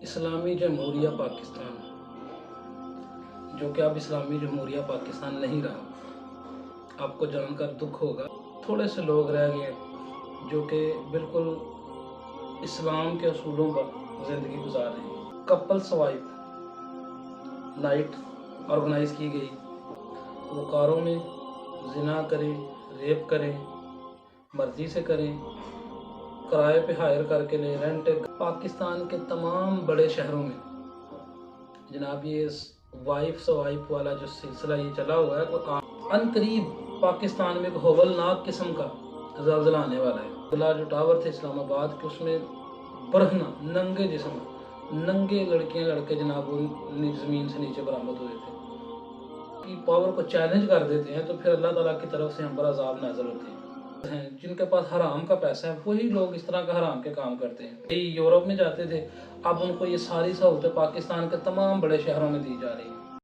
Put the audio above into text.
اسلامی جمہوریہ پاکستان، جو کہ اب اسلامی جمہوریہ پاکستان نہیں رہا، آپ کو جان کر دکھ ہوگا۔ تھوڑے سے لوگ رہ گئے جو کہ بالکل اسلام کے اصولوں پر زندگی گزار رہے ہیں۔ کپل سوائپ نائٹ آرگنائز کی گئی، وہ کاروں میں زنا کریں، ریپ کریں، مرضی سے کریں، کرائے پہ ہائر کر کے لیں، رینٹ۔ پاکستان کے تمام بڑے شہروں میں جناب یہ وائف سوائپ والا جو سلسلہ یہ چلا ہوا ہے، تو ان قریب پاکستان میں ایک ہولناک قسم کا زلزلہ آنے والا ہے۔ زلزلہ جو ٹاور تھے اسلام آباد کے، اس میں برہنہ ننگے جسم، ننگے لڑکیاں لڑکے جناب وہ زمین سے نیچے برآمد ہوئے تھے۔ کی پاور کو چیلنج کر دیتے ہیں تو پھر اللہ تعالیٰ کی طرف سے ہم پر عذاب نازل ہوتے ہیں۔ جن کے پاس حرام کا پیسہ ہے وہی لوگ اس طرح کا حرام کے کام کرتے ہیں۔ یورپ میں جاتے تھے، اب ان کو یہ ساری سہولتیں پاکستان کے تمام بڑے شہروں میں دی جا رہی ہیں۔